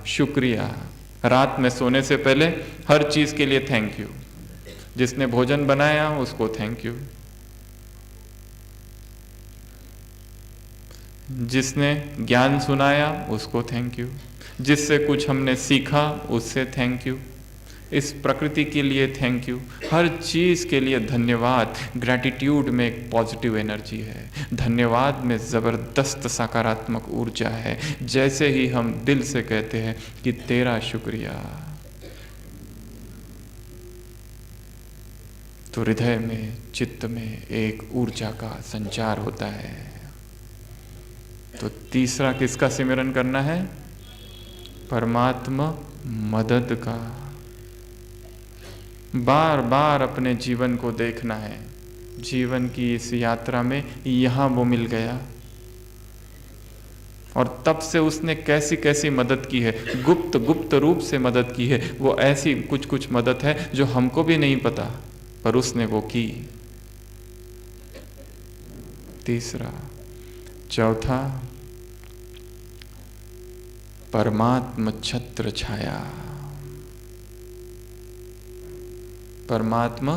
शुक्रिया। रात में सोने से पहले हर चीज के लिए थैंक यू। जिसने भोजन बनाया उसको थैंक यू, जिसने ज्ञान सुनाया उसको थैंक यू, जिससे कुछ हमने सीखा उससे थैंक यू, इस प्रकृति के लिए थैंक यू, हर चीज के लिए धन्यवाद। ग्रैटिट्यूड में एक पॉजिटिव एनर्जी है, धन्यवाद में जबरदस्त सकारात्मक ऊर्जा है। जैसे ही हम दिल से कहते हैं कि तेरा शुक्रिया, तो हृदय में, चित्त में एक ऊर्जा का संचार होता है। तो तीसरा किसका सिमरन करना है? परमात्मा मदद का। बार बार अपने जीवन को देखना है। जीवन की इस यात्रा में यहां वो मिल गया और तब से उसने कैसी कैसी मदद की है, गुप्त गुप्त रूप से मदद की है। वो ऐसी कुछ कुछ मदद है जो हमको भी नहीं पता, पर उसने वो की। तीसरा। चौथा, परमात्म छत्र छाया। परमात्मा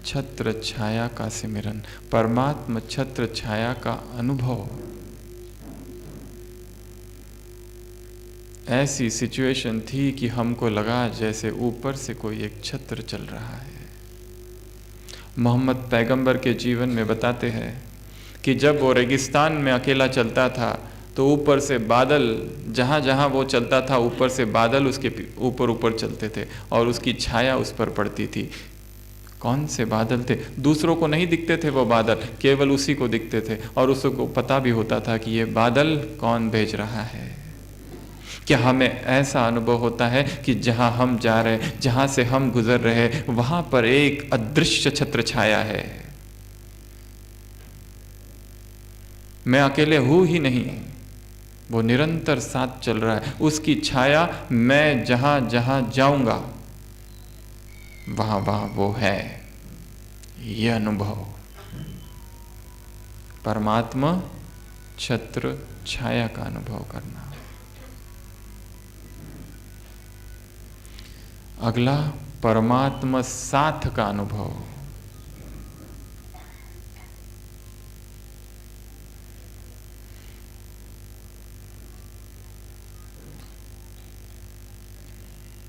छत्र छाया का सिमरन, परमात्म छत्र छाया का अनुभव। ऐसी सिचुएशन थी कि हमको लगा जैसे ऊपर से कोई एक छत्र चल रहा है। मोहम्मद पैगंबर के जीवन में बताते हैं कि जब वो रेगिस्तान में अकेला चलता था तो ऊपर से बादल, जहाँ जहाँ वो चलता था ऊपर से बादल उसके ऊपर ऊपर चलते थे और उसकी छाया उस पर पड़ती थी। कौन से बादल थे? दूसरों को नहीं दिखते थे वो बादल, केवल उसी को दिखते थे और उसको पता भी होता था कि ये बादल कौन भेज रहा है। क्या हमें ऐसा अनुभव होता है कि जहाँ हम जा रहे, जहाँ से हम गुजर रहे, वहाँ पर एक अदृश्य छत्र छाया है। मैं अकेले हूँ ही नहीं, वो निरंतर साथ चल रहा है। उसकी छाया मैं जहां जहां जाऊंगा वहां वहां वो है। ये अनुभव परमात्मा छत्र छाया का अनुभव करना। अगला, परमात्मा साथ का अनुभव।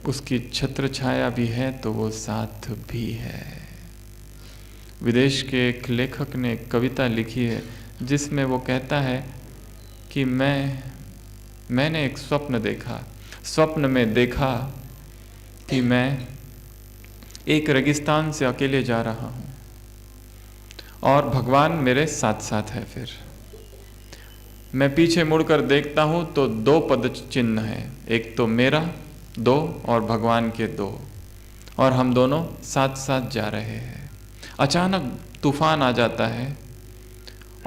उसकी छत्र छाया भी है तो वो साथ भी है। विदेश के एक लेखक ने कविता लिखी है जिसमें वो कहता है कि मैंने एक स्वप्न देखा। स्वप्न में देखा कि मैं एक रेगिस्तान से अकेले जा रहा हूँ और भगवान मेरे साथ साथ है। फिर मैं पीछे मुड़कर देखता हूँ तो 2 पद चिन्ह है, एक तो मेरा 2 और भगवान के 2, और हम दोनों साथ साथ जा रहे हैं। अचानक तूफान आ जाता है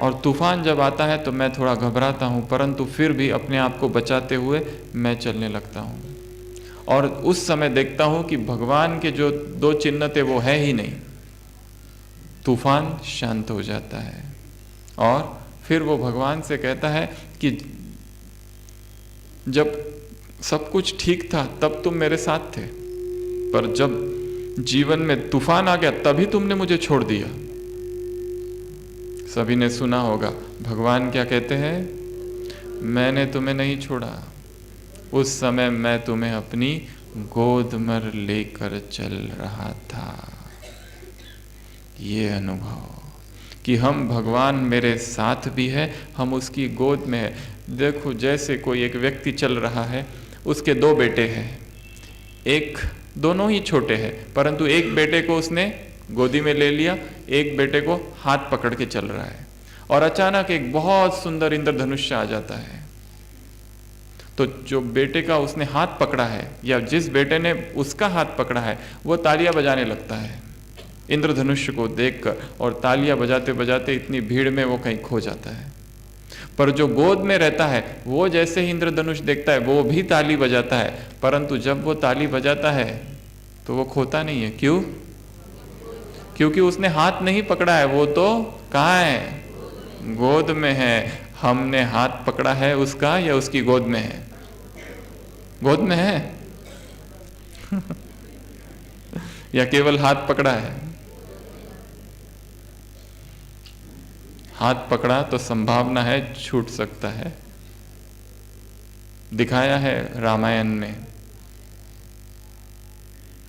और तूफान जब आता है तो मैं थोड़ा घबराता हूँ, परंतु फिर भी अपने आप को बचाते हुए मैं चलने लगता हूँ। और उस समय देखता हूँ कि भगवान के जो 2 चिन्ह थे वो है ही नहीं। तूफान शांत हो जाता है और फिर वो भगवान से कहता है कि जब सब कुछ ठीक था तब तुम मेरे साथ थे, पर जब जीवन में तूफान आ गया तभी तुमने मुझे छोड़ दिया। सभी ने सुना होगा भगवान क्या कहते हैं? मैंने तुम्हें नहीं छोड़ा, उस समय मैं तुम्हें अपनी गोद में लेकर चल रहा था। ये अनुभव कि हम, भगवान मेरे साथ भी है, हम उसकी गोद में है। देखो जैसे कोई एक व्यक्ति चल रहा है, उसके 2 बेटे हैं, दोनों ही छोटे हैं, परंतु एक बेटे को उसने गोदी में ले लिया, एक बेटे को हाथ पकड़ के चल रहा है और अचानक एक बहुत सुंदर इंद्रधनुष आ जाता है। तो जो बेटे का उसने हाथ पकड़ा है या जिस बेटे ने उसका हाथ पकड़ा है वो तालियां बजाने लगता है इंद्रधनुष को देखकर, और तालियां बजाते बजाते इतनी भीड़ में वो कहीं खो जाता है। पर जो गोद में रहता है वो जैसे ही इंद्रधनुष देखता है वो भी ताली बजाता है, परंतु जब वो ताली बजाता है तो वो खोता नहीं है। क्यों? क्योंकि उसने हाथ नहीं पकड़ा है, वो तो कहाँ है? गोद में है। हमने हाथ पकड़ा है उसका या उसकी गोद में है? गोद में है या केवल हाथ पकड़ा है? हाथ पकड़ा तो संभावना है छूट सकता है। दिखाया है रामायण में,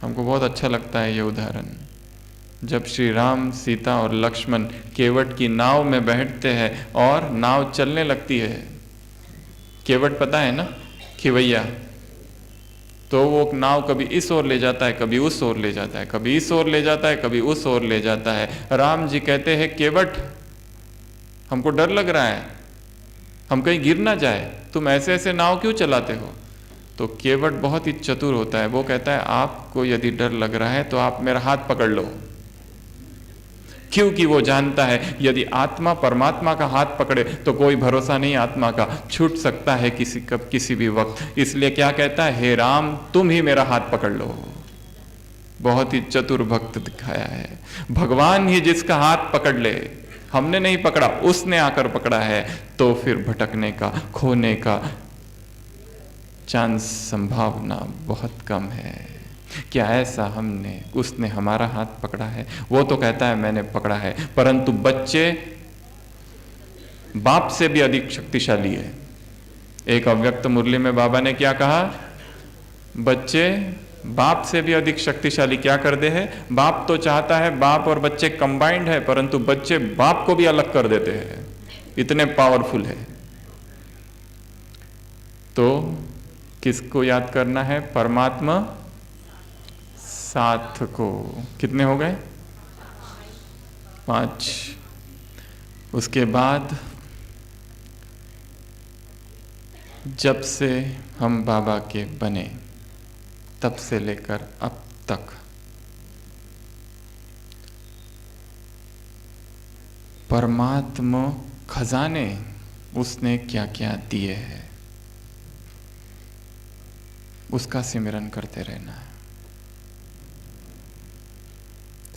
हमको बहुत अच्छा लगता है ये उदाहरण। जब श्री राम, सीता और लक्ष्मण केवट की नाव में बैठते हैं और नाव चलने लगती है। केवट पता है ना, खिवैया, तो वो नाव कभी इस ओर ले जाता है, कभी उस ओर ले जाता है, कभी इस ओर ले जाता है, कभी उस ओर ले जाता है। राम जी कहते हैं, केवट हमको डर लग रहा है, हम कहीं गिर ना जाए, तुम ऐसे ऐसे नाव क्यों चलाते हो? तो केवट बहुत ही चतुर होता है, वो कहता है आपको यदि डर लग रहा है तो आप मेरा हाथ पकड़ लो। क्योंकि वो जानता है यदि आत्मा परमात्मा का हाथ पकड़े तो कोई भरोसा नहीं आत्मा का, छूट सकता है किसी भी वक्त। इसलिए क्या कहता है, हे राम तुम ही मेरा हाथ पकड़ लो। बहुत ही चतुर भक्त दिखाया है। भगवान ही जिसका हाथ पकड़ ले, हमने नहीं पकड़ा, उसने आकर पकड़ा है, तो फिर भटकने का, खोने का चांस, संभावना बहुत कम है। क्या ऐसा उसने हमारा हाथ पकड़ा है? वो तो कहता है मैंने पकड़ा है, परंतु बच्चे बाप से भी अधिक शक्तिशाली है। एक अव्यक्त मुरली में बाबा ने क्या कहा, बच्चे बाप से भी अधिक शक्तिशाली क्या कर दे है। बाप तो चाहता है बाप और बच्चे कंबाइंड है, परंतु बच्चे बाप को भी अलग कर देते हैं, इतने पावरफुल है। तो किसको याद करना है? परमात्मा साथ को। कितने हो गए? 5। उसके बाद जब से हम बाबा के बने तब से लेकर अब तक परमात्मा खजाने उसने क्या क्या दिए हैं, उसका सिमरन करते रहना है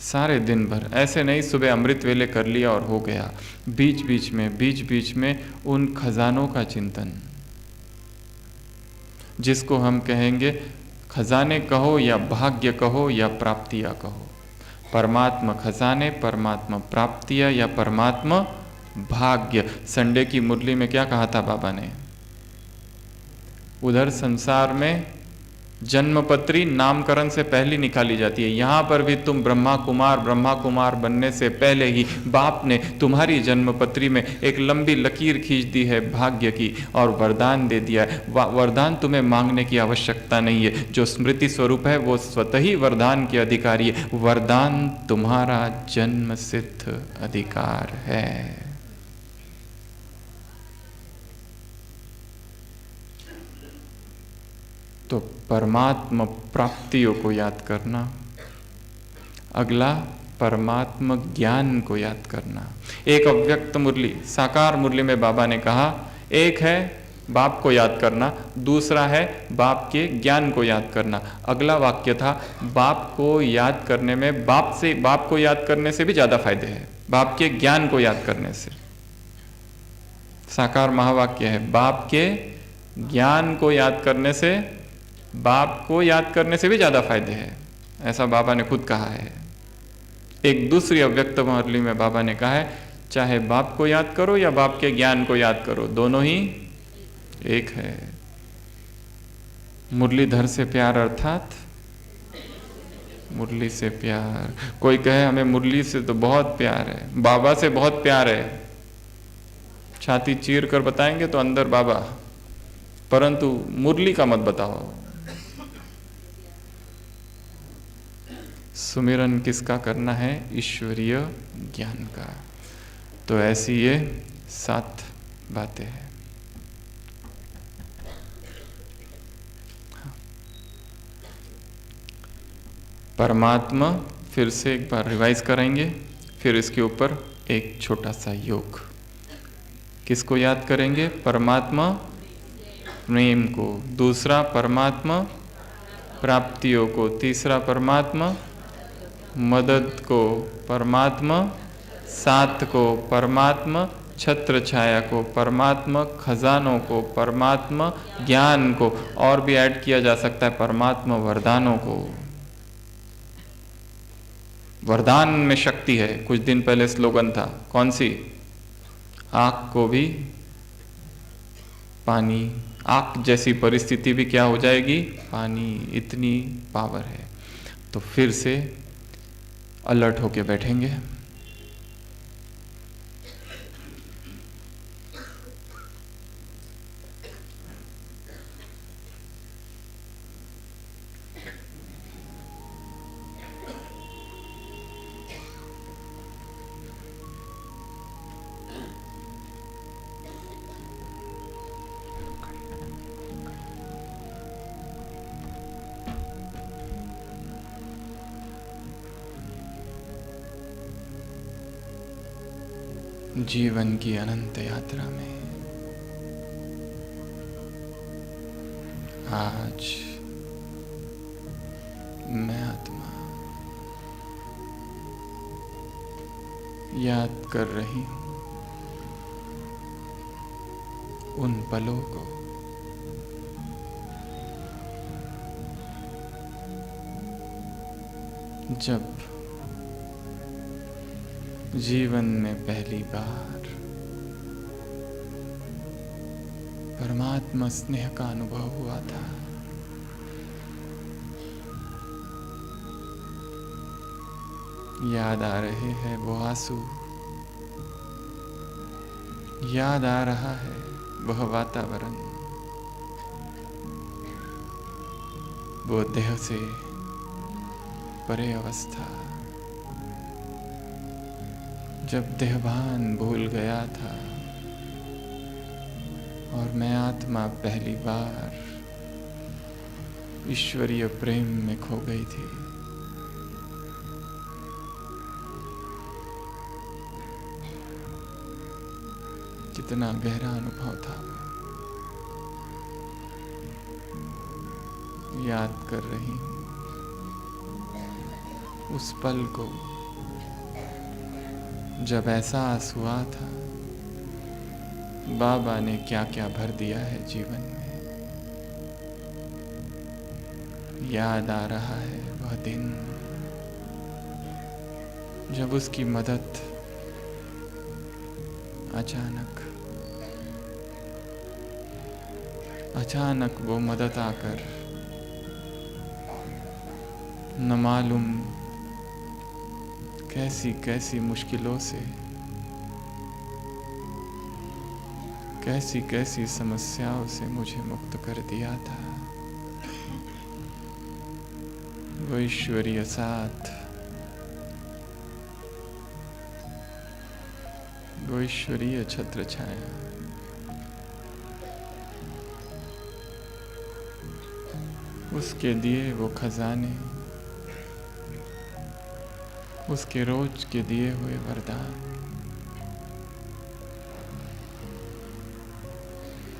सारे दिन भर। ऐसे नहीं सुबह अमृत वेले कर लिया और हो गया, बीच बीच में उन खजानों का चिंतन, जिसको हम कहेंगे खजाने कहो या भाग्य कहो या प्राप्तियां कहो। परमात्मा खजाने, परमात्मा प्राप्तियां या परमात्मा भाग्य। संडे की मुरली में क्या कहा था बाबा ने? उधर संसार में जन्मपत्री नामकरण से पहले निकाली जाती है, यहाँ पर भी तुम ब्रह्मा कुमार बनने से पहले ही बाप ने तुम्हारी जन्मपत्री में एक लंबी लकीर खींच दी है भाग्य की और वरदान दे दिया है। वरदान तुम्हें मांगने की आवश्यकता नहीं है, जो स्मृति स्वरूप है वो स्वतः ही वरदान के अधिकारी है। वरदान तुम्हारा जन्म सिद्ध अधिकार है। तो परमात्मा प्राप्तियों को याद करना, अगला परमात्मा ज्ञान को याद करना। एक अव्यक्त मुरली, साकार मुरली में बाबा ने कहा, एक है बाप को याद करना, दूसरा है बाप के ज्ञान को याद करना। अगला वाक्य था, बाप को याद करने में बाप को याद करने से भी ज्यादा फायदे हैं बाप के ज्ञान को याद करने से। साकार महावाक्य है, बाप के ज्ञान को याद करने से बाप को याद करने से भी ज्यादा फायदे हैं, ऐसा बाबा ने खुद कहा है। एक दूसरी अव्यक्त मुरली में बाबा ने कहा है, चाहे बाप को याद करो या बाप के ज्ञान को याद करो, दोनों ही एक है। मुरलीधर से प्यार अर्थात मुरली से प्यार। कोई कहे हमें मुरली से तो बहुत प्यार है, बाबा से बहुत प्यार है, छाती चीर कर बताएंगे तो अंदर बाबा, परंतु मुरली का मत बताओ। सुमिरन किसका करना है? ईश्वरीय ज्ञान का। तो ऐसी ये 7 बातें हैं। परमात्मा फिर से एक बार रिवाइज करेंगे, फिर इसके ऊपर एक छोटा सा योग। किसको याद करेंगे? परमात्मा प्रेम को, दूसरा परमात्मा प्राप्तियों को, तीसरा परमात्मा मदद को, परमात्मा साथ को, परमात्मा छत्र छाया को, परमात्मा खजानों को, परमात्मा ज्ञान को, और भी ऐड किया जा सकता है परमात्मा वरदानों को। वरदान में शक्ति है। कुछ दिन पहले स्लोगन था, कौन सी? आग को भी पानी, आग जैसी परिस्थिति भी क्या हो जाएगी? पानी। इतनी पावर है। तो फिर से अलर्ट होके बैठेंगे। जीवन की अनंत यात्रा में आज मैं आत्मा याद कर रही हूं उन पलों को जब जीवन में पहली बार परमात्मा स्नेह का अनुभव हुआ था। याद आ रहे हैं वो आंसू, याद आ रहा है वह वातावरण, वो देह से परे अवस्था, जब देहभान भूल गया था और मैं आत्मा पहली बार ईश्वरीय प्रेम में खो गई थी। कितना गहरा अनुभव था। याद कर रही हूं उस पल को जब एहसास हुआ था बाबा ने क्या क्या भर दिया है जीवन में। याद आ रहा है वह दिन जब उसकी मदद अचानक वो मदद आकर न मालूम कैसी कैसी मुश्किलों से, कैसी कैसी समस्याओं से मुझे मुक्त कर दिया था। वो ईश्वरीय साथ, वो ईश्वरीय छत्र छाया, उसके दिए वो खजाने, उसके रोज के दिए हुए वरदान,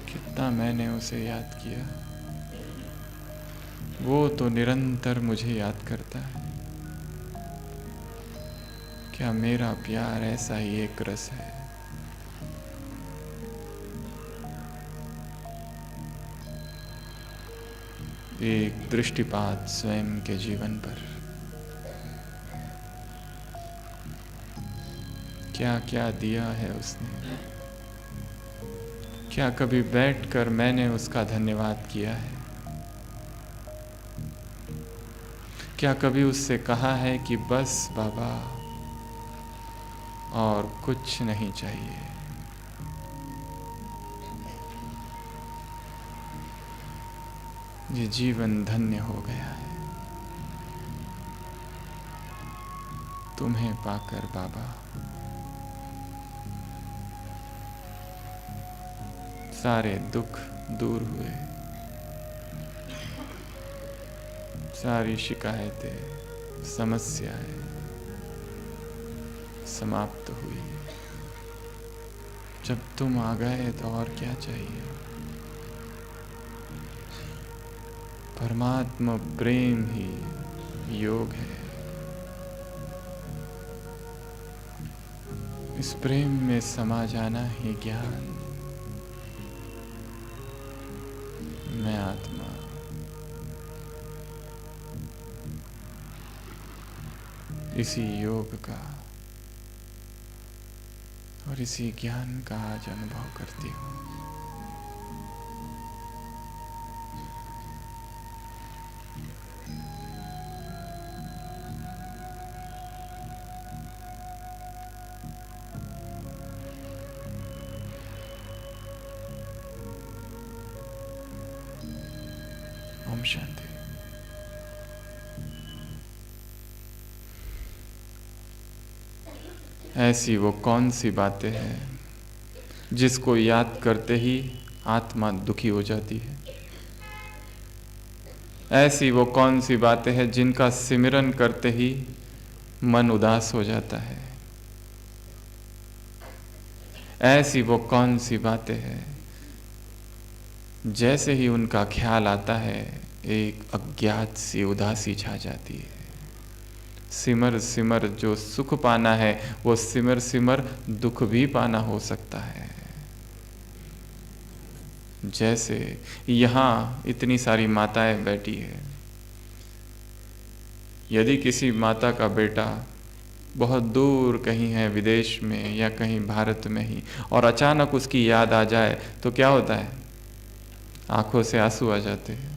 कितना मैंने उसे याद किया। वो तो निरंतर मुझे याद करता है। क्या मेरा प्यार ऐसा ही एक रस है? एक दृष्टिपात स्वयं के जीवन पर क्या क्या दिया है उसने। क्या कभी बैठकर मैंने उसका धन्यवाद किया है? क्या कभी उससे कहा है कि बस बाबा और कुछ नहीं चाहिए? ये जीवन धन्य हो गया है तुम्हें पाकर बाबा। सारे दुख दूर हुए, सारी शिकायतें, समस्याएं समाप्त हुई। जब तुम आ गए तो और क्या चाहिए? परमात्मा प्रेम ही योग है। इस प्रेम में समा जाना ही ज्ञान। मैं आत्मा, इसी योग का और इसी ज्ञान का आज अनुभव करती हूँ। ओम शांति। ऐसी वो कौन सी बातें हैं जिसको याद करते ही आत्मा दुखी हो जाती है? ऐसी वो कौन सी बातें हैं जिनका सिमरन करते ही मन उदास हो जाता है? ऐसी वो कौन सी बातें हैं जैसे ही उनका ख्याल आता है एक अज्ञात सी उदासी छा जाती है? सिमर सिमर जो सुख पाना है वो सिमर सिमर दुख भी पाना हो सकता है। जैसे यहाँ इतनी सारी माताएं बैठी है, यदि किसी माता का बेटा बहुत दूर कहीं है, विदेश में या कहीं भारत में ही, और अचानक उसकी याद आ जाए तो क्या होता है? आंखों से आंसू आ जाते हैं।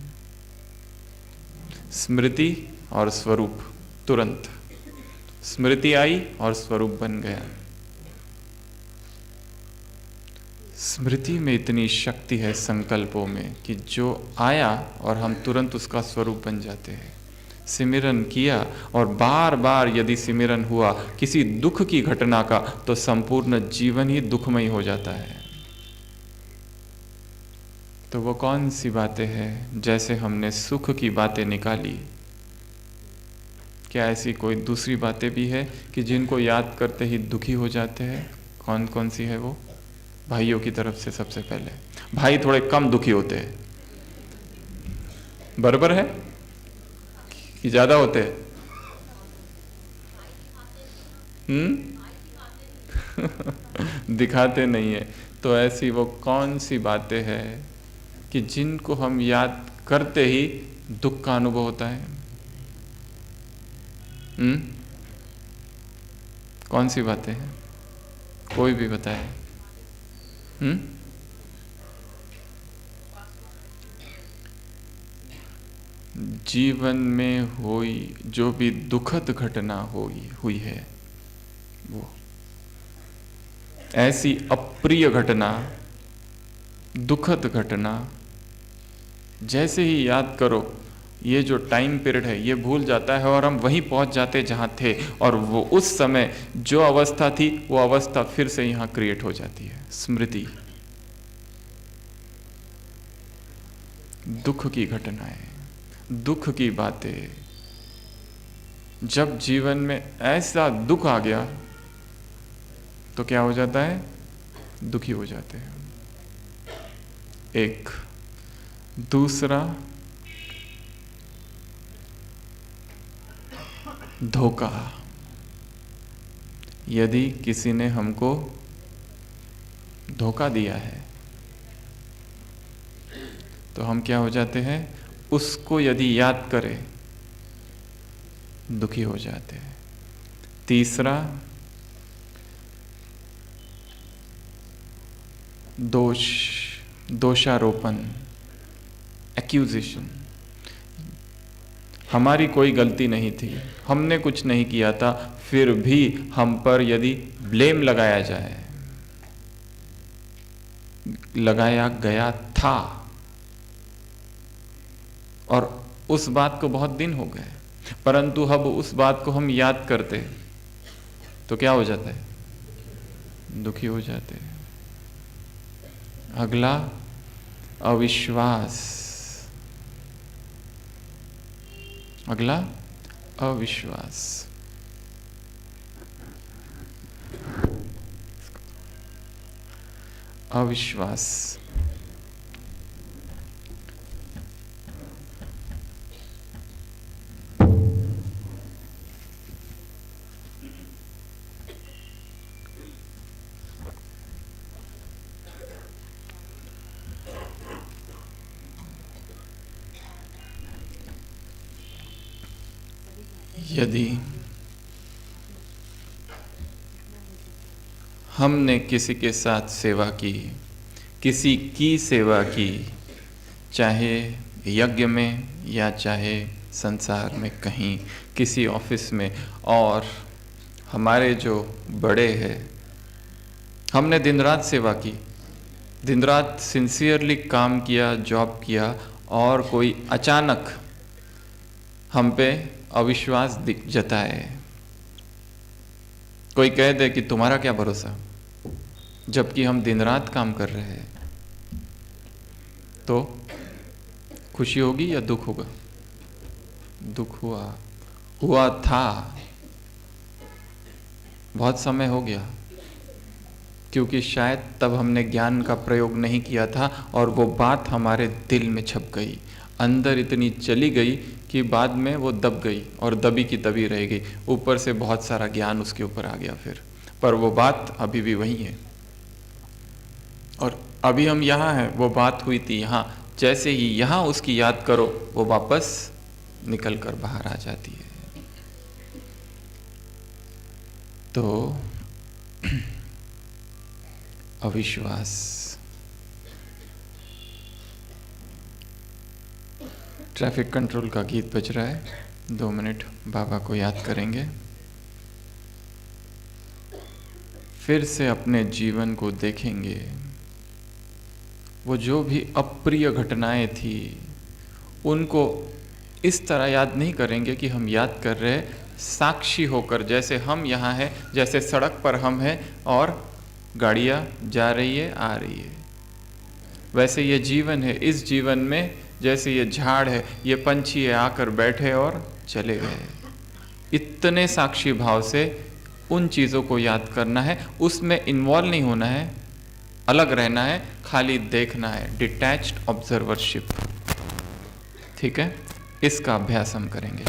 स्मृति और स्वरूप, तुरंत स्मृति आई और स्वरूप बन गया। स्मृति में इतनी शक्ति है संकल्पों में कि जो आया और हम तुरंत उसका स्वरूप बन जाते हैं। सिमरन किया और बार बार यदि सिमरन हुआ किसी दुख की घटना का तो संपूर्ण जीवन ही दुखमय हो जाता है। तो वो कौन सी बातें हैं? जैसे हमने सुख की बातें निकाली, क्या ऐसी कोई दूसरी बातें भी है कि जिनको याद करते ही दुखी हो जाते हैं? कौन कौन सी है वो? भाइयों की तरफ से सबसे पहले। भाई थोड़े कम दुखी होते हैं, बराबर है कि ज्यादा होते हैं? दिखाते नहीं है। तो ऐसी वो कौन सी बातें हैं कि जिनको हम याद करते ही दुख का अनुभव होता है? कौन सी बातें हैं? कोई भी बताए। जीवन में हुई जो भी दुखद घटना हुई है, वो ऐसी अप्रिय घटना, दुखद घटना, जैसे ही याद करो ये जो टाइम पीरियड है ये भूल जाता है और हम वहीं पहुंच जाते जहां थे, और वो उस समय जो अवस्था थी वो अवस्था फिर से यहां क्रिएट हो जाती है। स्मृति, दुख की घटनाएं, दुख की बातें। जब जीवन में ऐसा दुख आ गया तो क्या हो जाता है? दुखी हो जाते हैं। एक दूसरा, धोखा। यदि किसी ने हमको धोखा दिया है तो हम क्या हो जाते हैं? उसको यदि याद करें दुखी हो जाते हैं। तीसरा, दोषारोपण, एक्यूजेशन। हमारी कोई गलती नहीं थी, हमने कुछ नहीं किया था, फिर भी हम पर यदि ब्लेम लगाया जाए, लगाया गया था और उस बात को बहुत दिन हो गए, परंतु अब उस बात को हम याद करते तो क्या हो जाता है? दुखी हो जाते हैं। अगला, अविश्वास। अगला, अविश्वास। अविश्वास यदि हमने किसी के साथ सेवा की, किसी की सेवा की, चाहे यज्ञ में या चाहे संसार में कहीं, किसी ऑफिस में, और हमारे जो बड़े हैं, हमने दिन रात सेवा की, दिन रात सिंसियरली काम किया, जॉब किया, और कोई अचानक हम पे अविश्वास जताए, कोई कह दे कि तुम्हारा क्या भरोसा, जबकि हम दिन रात काम कर रहे हैं, तो खुशी होगी या दुख होगा? दुख हुआ था, बहुत समय हो गया, क्योंकि शायद तब हमने ज्ञान का प्रयोग नहीं किया था और वो बात हमारे दिल में छप गई, अंदर इतनी चली गई कि बाद में वो दब गई और दबी की दबी रह गई। ऊपर से बहुत सारा ज्ञान उसके ऊपर आ गया फिर, पर वो बात अभी भी वही है। और अभी हम यहाँ हैं, वो बात हुई थी यहाँ, जैसे ही यहाँ उसकी याद करो वो वापस निकल कर बाहर आ जाती है। तो अविश्वास, ट्रैफिक कंट्रोल का गीत बज रहा है, 2 मिनट बाबा को याद करेंगे, फिर से अपने जीवन को देखेंगे। वो जो भी अप्रिय घटनाएं थी उनको इस तरह याद नहीं करेंगे कि हम याद कर रहे हैं, साक्षी होकर, जैसे हम यहाँ हैं, जैसे सड़क पर हम हैं और गाड़ियाँ जा रही है, आ रही है, वैसे ये जीवन है। इस जीवन में जैसे ये झाड़ है, ये पंछी है, आकर बैठे और चले गए। इतने साक्षी भाव से उन चीज़ों को याद करना है, उसमें इन्वॉल्व नहीं होना है, अलग रहना है, खाली देखना है, डिटैच्ड ऑब्जर्वरशिप। ठीक है, इसका अभ्यास हम करेंगे।